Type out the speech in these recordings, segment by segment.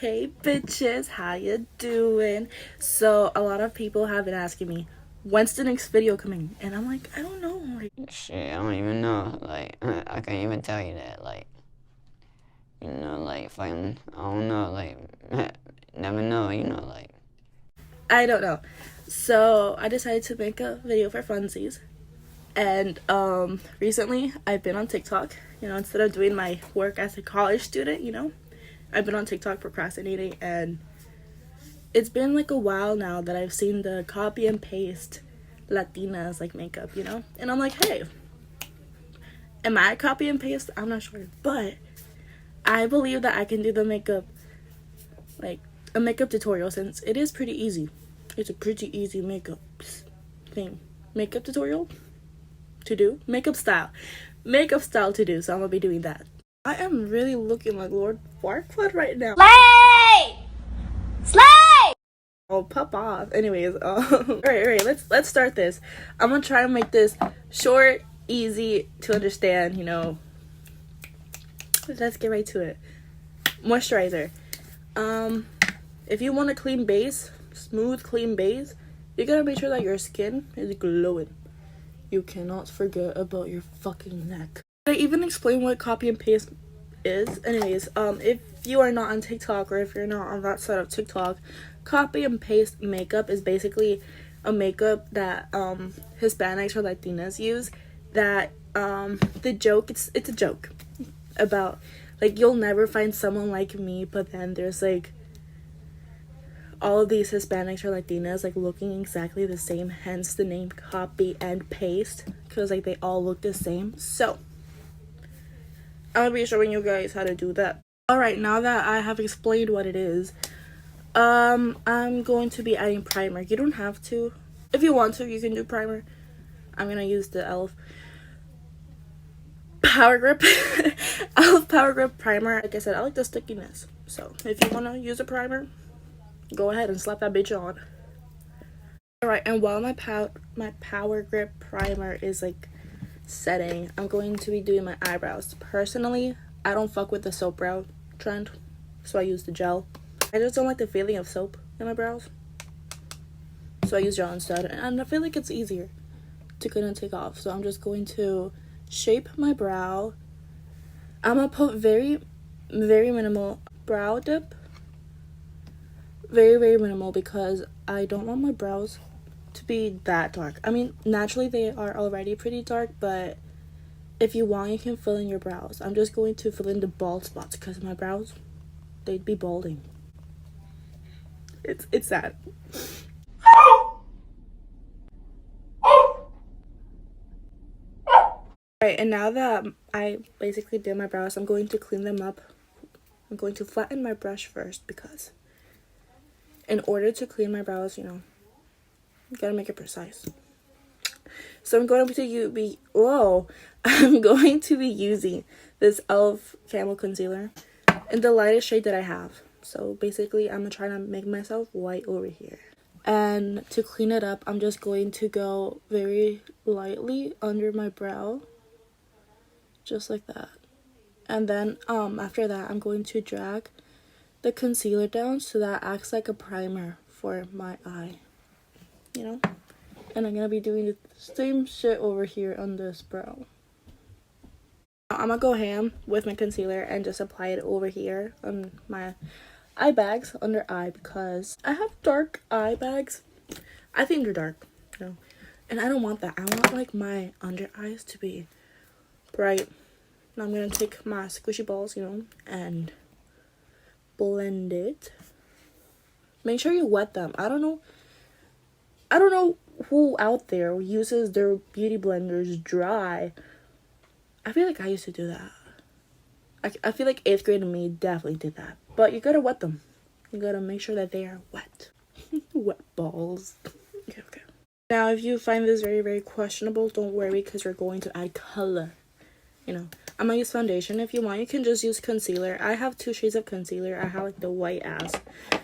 Hey bitches, how you doing? So a lot of people have been asking me, when's the next video coming? And I'm like, I don't know. Shit, I don't even know. Like, I can't even tell you that. Like, like, fighting, I don't know. Like, never know, like. I don't know. So I decided to make a video for funsies. And recently I've been on TikTok, instead of doing my work as a college student, I've been on TikTok procrastinating, and it's been like a while now that I've seen the copy and paste Latinas like makeup, And I'm like, hey, am I copy and paste? I'm not sure. But I believe that I can do the makeup, like a makeup tutorial, since it is pretty easy. It's a pretty easy makeup thing. Makeup tutorial to do. Makeup style to do. So I'm gonna be doing that. I am really looking like Lord Farquaad right now. Slay! Slay! Oh, pop off. Anyways, all right. Let's start this. I'm gonna try to make this short, easy to understand. Let's get right to it. Moisturizer. If you want a clean base, smooth, clean base, you gotta make sure that your skin is glowing. You cannot forget about your fucking neck. Did I even explain what copy and paste is? Anyways, if you are not on TikTok, or if you're not on that side of TikTok, copy and paste makeup is basically a makeup that Hispanics or Latinas use. That the joke, it's a joke about, like, you'll never find someone like me, but then there's like all of these Hispanics or Latinas like looking exactly the same, hence the name copy and paste, because like they all look the same. So I'm gonna be showing you guys how to do that. All right, now that I have explained what it is, I'm going to be adding primer. You don't have to. If you want to, you can do primer. I'm gonna use the e.l.f. Power Grip e.l.f. Power Grip primer. Like I said, I like the stickiness, so if you want to use a primer, go ahead and slap that bitch on. Alright, and while my Power Grip primer is like setting, I'm going to be doing my eyebrows. Personally, I don't fuck with the soap brow trend, so I use the gel. I just don't like the feeling of soap in my brows, so I use gel instead, and I feel like it's easier to kind of take off. So I'm just going to shape my brow. I'm gonna put very minimal brow dip. Very minimal, because I don't want my brows to be that dark. I mean, naturally they are already pretty dark, but if you want, you can fill in your brows. I'm just going to fill in the bald spots, because my brows, they'd be balding. It's sad. Alright, and now that I basically did my brows, I'm going to clean them up. I'm going to flatten my brush first, because in order to clean my brows, you gotta make it precise. So I'm going to be I'm going to be using this e.l.f. Camo Concealer in the lightest shade that I have. So basically, I'm gonna try to make myself white over here. And to clean it up, I'm just going to go very lightly under my brow, just like that. And then after that, I'm going to drag the concealer down so that acts like a primer for my eye, and I'm gonna be doing the same shit over here on this brow. I'm gonna go ham with my concealer and just apply it over here on my eye bags, under eye, because I have dark eye bags. I think they're dark, and I don't want that. I want like my under eyes to be bright. Now I'm gonna take my squishy balls, and blend it. Make sure you wet them. I don't know who out there uses their beauty blenders dry. I feel like I used to do that. I feel like 8th grade me definitely did that. But you gotta wet them. You gotta make sure that they are wet. Wet balls. Okay. Now, if you find this very questionable, don't worry, because we're going to add color. I'm gonna use foundation. If you want, you can just use concealer. I have 2 shades of concealer. I have like the white ass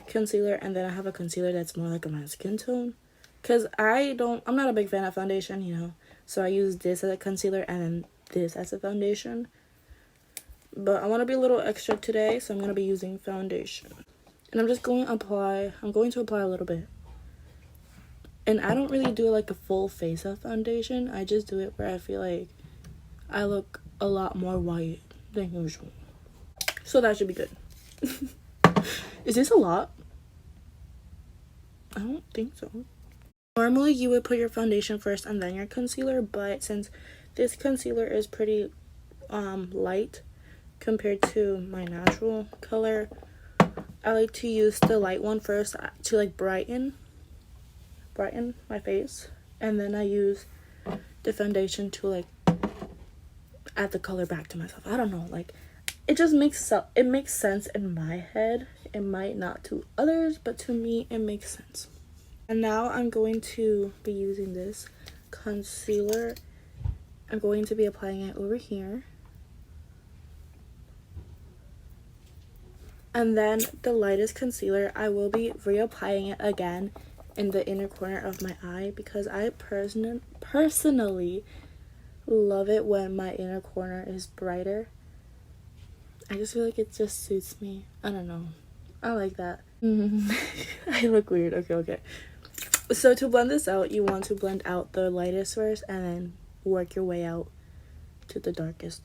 concealer, and then I have a concealer that's more like my skin tone. Because I'm not a big fan of foundation, so I use this as a concealer and then this as a foundation. But I want to be a little extra today, so I'm going to be using foundation. And I'm going to apply a little bit. And I don't really do like a full face of foundation. I just do it where I feel like I look a lot more white than usual. So that should be good. Is this a lot? I don't think so. Normally you would put your foundation first and then your concealer, but since this concealer is pretty light compared to my natural color, I like to use the light one first to like brighten my face, and then I use the foundation to like add the color back to myself. I don't know, like it just makes sense in my head. It might not to others, but to me it makes sense. And now I'm going to be using this concealer. I'm going to be applying it over here. And then the lightest concealer, I will be reapplying it again in the inner corner of my eye because I personally love it when my inner corner is brighter. I just feel like it just suits me. I don't know. I like that. I look weird. Okay. So to blend this out, you want to blend out the lightest first and then work your way out to the darkest.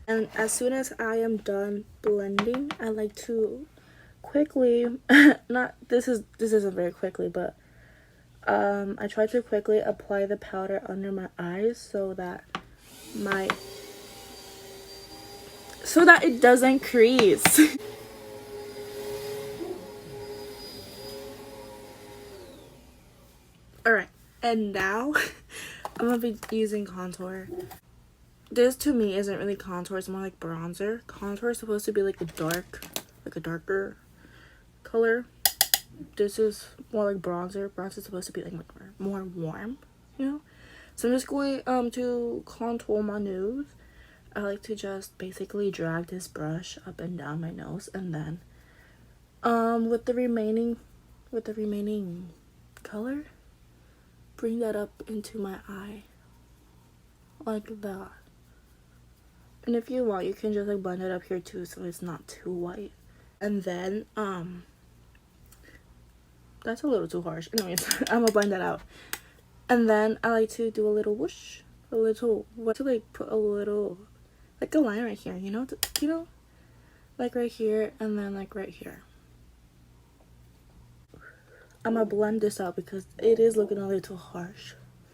And as soon as I am done blending, I like to quickly, this isn't very quickly, but I try to quickly apply the powder under my eyes so that it doesn't crease. Alright, and now I'm gonna be using contour. This to me isn't really contour, it's more like bronzer. Contour is supposed to be like a darker color. This is more like bronzer. Bronzer is supposed to be like more warm, you know? So I'm just going to contour my nose. I like to just basically drag this brush up and down my nose, and then with the remaining color, bring that up into my eye like that. And if you want, you can just like blend it up here too so it's not too white. And then that's a little too harsh. Anyways, I'm gonna blend that out. And then I like to do a little whoosh, to like put a little, like a line right here, you know, like right here, and then like right here. I'm gonna blend this out because it is looking a little harsh.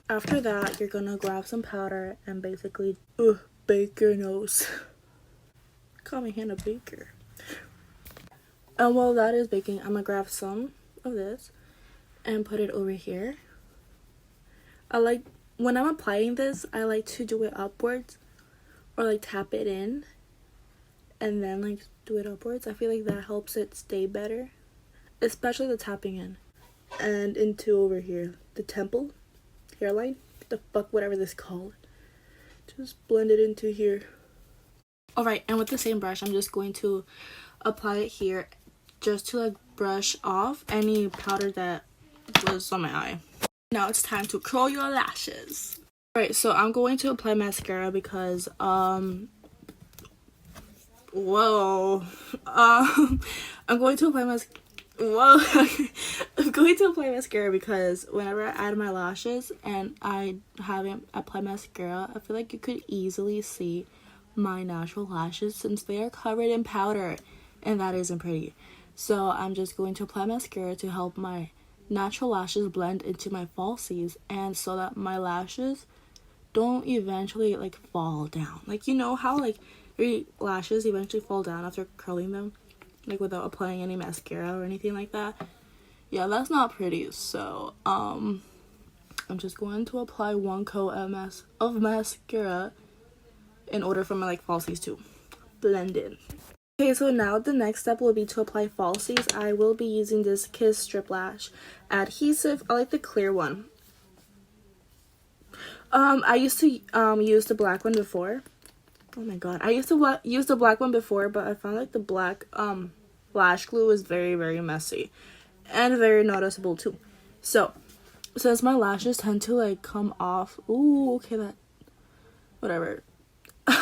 After that, you're gonna grab some powder and basically bake your nose. Call me Hannah Baker. And while that is baking, I'm gonna grab some of this and put it over here. When I'm applying this, I like to do it upwards or like tap it in and then like do it upwards. I feel like that helps it stay better, especially the tapping in and into over here, the temple, hairline, the fuck, whatever this is called. Just blend it into here. Alright, and with the same brush, I'm just going to apply it here just to like brush off any powder that was on my eye. Now it's time to curl your lashes. Alright, so I'm going to apply mascara because I'm going to apply mascara because whenever I add my lashes and I haven't applied mascara, I feel like you could easily see my natural lashes since they are covered in powder, and that isn't pretty. So I'm just going to apply mascara to help my natural lashes blend into my falsies, and so that my lashes don't eventually like fall down. Like, you know how like your lashes eventually fall down after curling them, like without applying any mascara or anything like that? Yeah, that's not pretty. So I'm just going to apply one coat of mascara in order for my like falsies to blend in. Okay, so now the next step will be to apply falsies. I will be using this Kiss Strip Lash adhesive. I like the clear one. I used to use the black one before. Oh my god, I used to use the black one before, but I found like the black lash glue is very, very messy and very noticeable too. So since my lashes tend to like come off, ooh, okay, that whatever.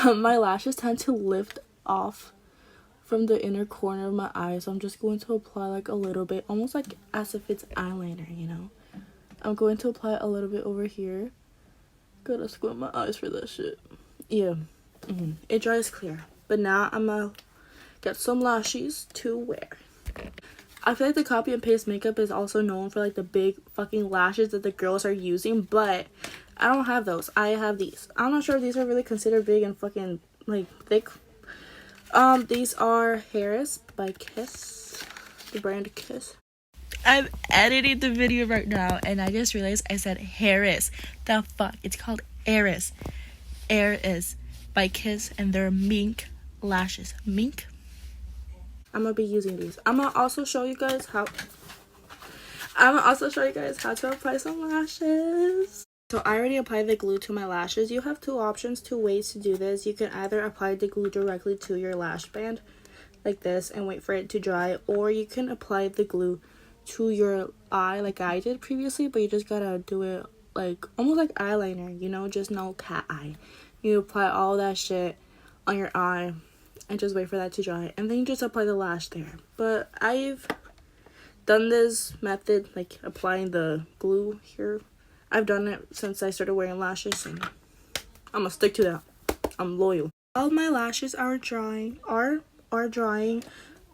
My lashes tend to lift off from the inner corner of my eye, so I'm just going to apply like a little bit, almost like as if it's eyeliner, you know. I'm going to apply a little bit over here. Gotta squint my eyes for that shit. Yeah, it dries clear. But now I'm gonna get some lashes to wear. I feel like the copy and paste makeup is also known for like the big fucking lashes that the girls are using, but I don't have those. I have these. I'm not sure if these are really considered big and fucking like thick. These are Harris by Kiss, the brand Kiss. I'm editing the video right now and I just realized I said Harris. The fuck? It's called Eris. Eris by Kiss, and they're mink lashes. Mink? I'm gonna be using these. I'm gonna also show you guys how to apply some lashes. So I already applied the glue to my lashes. You have two ways to do this. You can either apply the glue directly to your lash band like this and wait for it to dry, or you can apply the glue to your eye like I did previously, but you just gotta do it like almost like eyeliner, you know, just no cat eye. You apply all that shit on your eye and just wait for that to dry, and then you just apply the lash there. But I've done this method, like applying the glue here. I've done it since I started wearing lashes, and I'm gonna stick to that. I'm loyal. While my lashes are drying,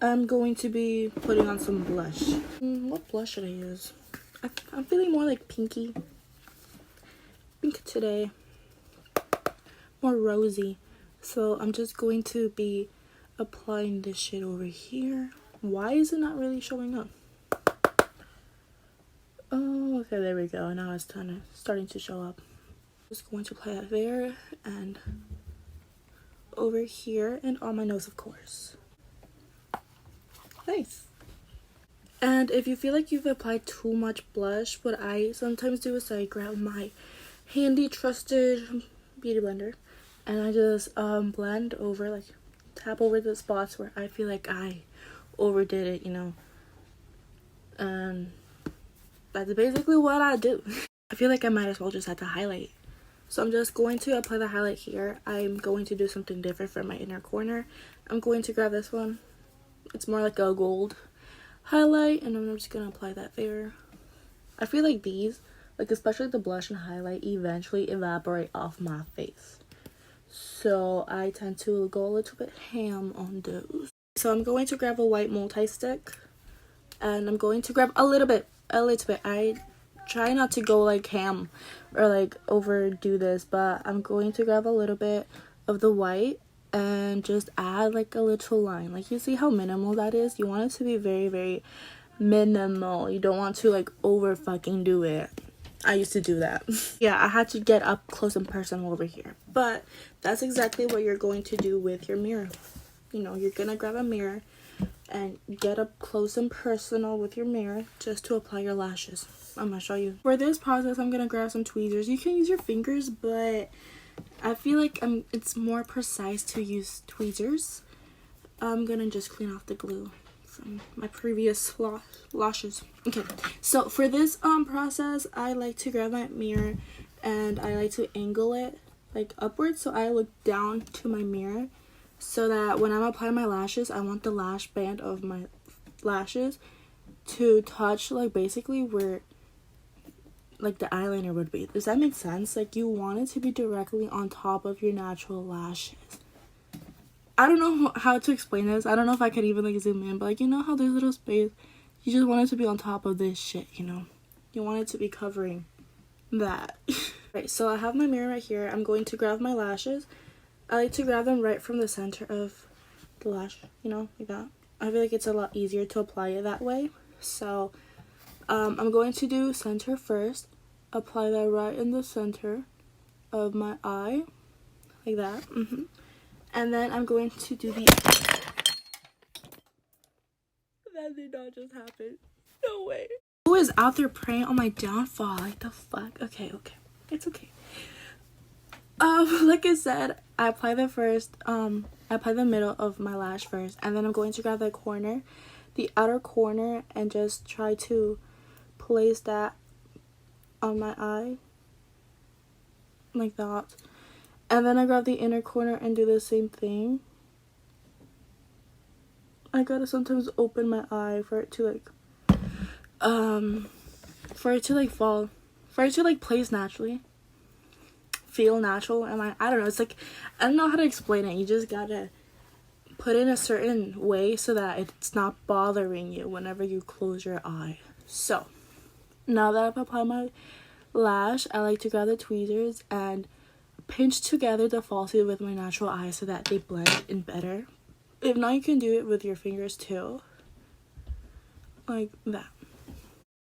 I'm going to be putting on some blush. What blush should I use? I'm feeling more like pinky. Pink today. More rosy. So I'm just going to be applying this shit over here. Why is it not really showing up? Oh, okay, there we go. Now it's starting to show up. Just going to apply that there and over here and on my nose, of course. Nice. And if you feel like you've applied too much blush, what I sometimes do is I grab my handy trusted beauty blender and I just blend over, like tap over the spots where I feel like I overdid it, you know. And that's basically what I do. I feel like I might as well just have to highlight. So I'm just going to apply the highlight here. I'm going to do something different for my inner corner. I'm going to grab this one. It's more like a gold highlight, and I'm just going to apply that there. I feel like these, like especially the blush and highlight, eventually evaporate off my face. So I tend to go a little bit ham on those. So I'm going to grab a white multi-stick, and I'm going to grab a little bit. I try not to go like ham or like overdo this, but I'm going to grab a little bit of the white and just add like a little line. Like, you see how minimal that is? You want it to be very, very minimal. You don't want to like over fucking do it. I used to do that. Yeah, I had to get up close and personal over here, but that's exactly what you're going to do with your mirror. You know, you're gonna grab a mirror and get up close and personal with your mirror just to apply your lashes. I'm gonna show you. For this process, I'm gonna grab some tweezers. You can use your fingers, but I feel like it's more precise to use tweezers. I'm gonna just clean off the glue from my previous lashes. Okay, so for this process, I like to grab my mirror and I like to angle it like upwards, so I look down to my mirror, so that when I'm applying my lashes, I want the lash band of my lashes to touch like basically where like the eyeliner would be. Does that make sense? Like, you want it to be directly on top of your natural lashes. I don't know how to explain this. I don't know if I could even like zoom in, but like, you know how there's little space? You just want it to be on top of this shit, you know? You want it to be covering that. Right, so I have my mirror right here. I'm going to grab my lashes. I like to grab them right from the center of the lash, you know, like that. I feel like it's a lot easier to apply it that way. So I'm going to do center first. Apply that right in the center of my eye, like that. And then I'm going to do the... That did not just happen. No way. Who is out there preying on my downfall? Like, the fuck? Okay. It's okay. Like I said, I apply the middle of my lash first, and then I'm going to grab the corner, the outer corner, and just try to place that on my eye, like that. And then I grab the inner corner and do the same thing. I gotta sometimes open my eye for it to like fall, for it to like place naturally, feel natural. And I don't know, it's like, I don't know how to explain it. You just gotta put it in a certain way so that it's not bothering you whenever you close your eye. So now that I've applied my lash, I like to grab the tweezers and pinch together the falsies with my natural eye so that they blend in better. If not, you can do it with your fingers too, like that.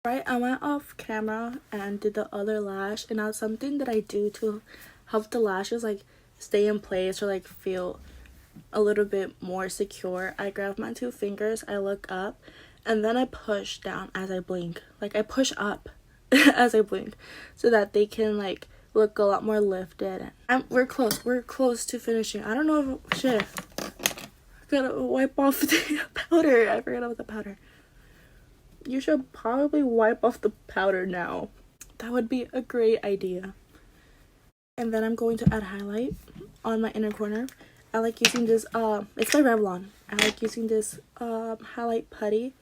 Right, I went off camera and did the other lash, and now something that I do to help the lashes like stay in place or like feel a little bit more secure, I grab my 2 fingers, I look up, and then I push down as I blink. Like I push up as I blink so that they can like look a lot more lifted. We're close to finishing. I don't know if shit, I gotta wipe off the powder. I forgot about the powder. You should probably wipe off the powder now. That would be a great idea. And then I'm going to add highlight on my inner corner. I like using this, it's by Revlon. I like using this highlight putty.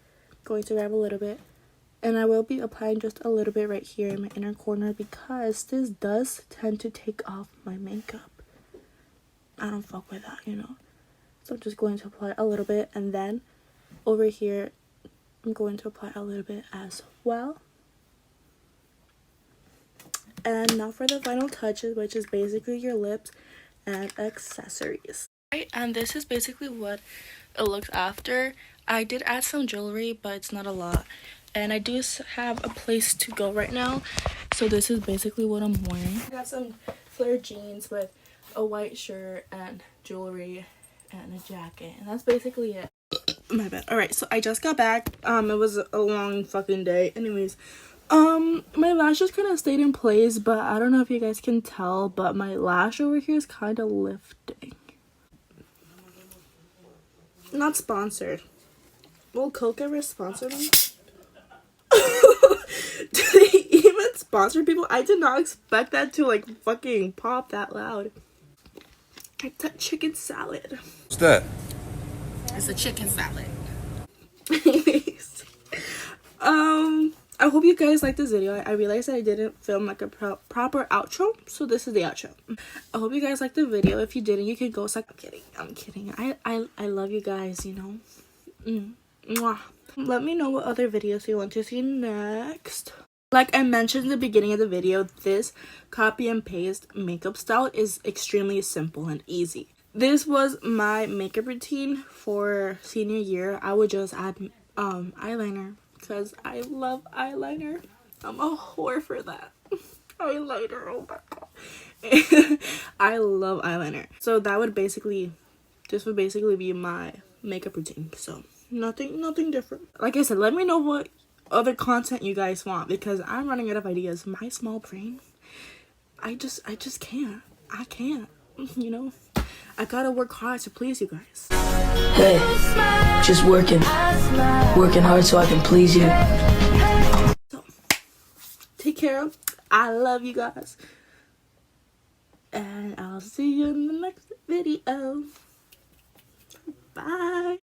Going to grab a little bit. And I will be applying just a little bit right here in my inner corner because this does tend to take off my makeup. I don't fuck with that, you know. So I'm just going to apply a little bit, and then over here I'm going to apply a little bit as well. And now for the final touches, which is basically your lips and accessories. Right, and this is basically what it looks after. I did add some jewelry, but it's not a lot. And I do have a place to go right now, so this is basically what I'm wearing. I got some flare jeans with a white shirt and jewelry and a jacket, and that's basically it. My bad. All right, so I just got back. It was a long fucking day. Anyways, my lashes kind of stayed in place, but I don't know if you guys can tell, but my lash over here is kind of lifting. Not sponsored. Will Coke ever sponsor me? Do they even sponsor people? I did not expect that to like fucking pop that loud. It's that chicken salad. What's that? It's a chicken salad. Anyways, I hope you guys liked this video. I realized that I didn't film like a proper outro, so this is the outro. I hope you guys liked the video. If you didn't, you can go suck. I'm kidding. I love you guys, you know. Mwah. Let me know what other videos you want to see next. Like I mentioned in the beginning of the video, this copy and paste makeup style is extremely simple and easy. This was my makeup routine for senior year. I would just add eyeliner because I love eyeliner. I'm a whore for that. Eyeliner, oh my god. I love eyeliner. So that would basically, this would basically be my makeup routine. So nothing different. Like I said, let me know what other content you guys want because I'm running out of ideas. My small brain, I just can't. I can't, you know. I gotta work hard to please you guys. Hey, just working hard so I can please you. So, take care. I love you guys. And I'll see you in the next video. Bye.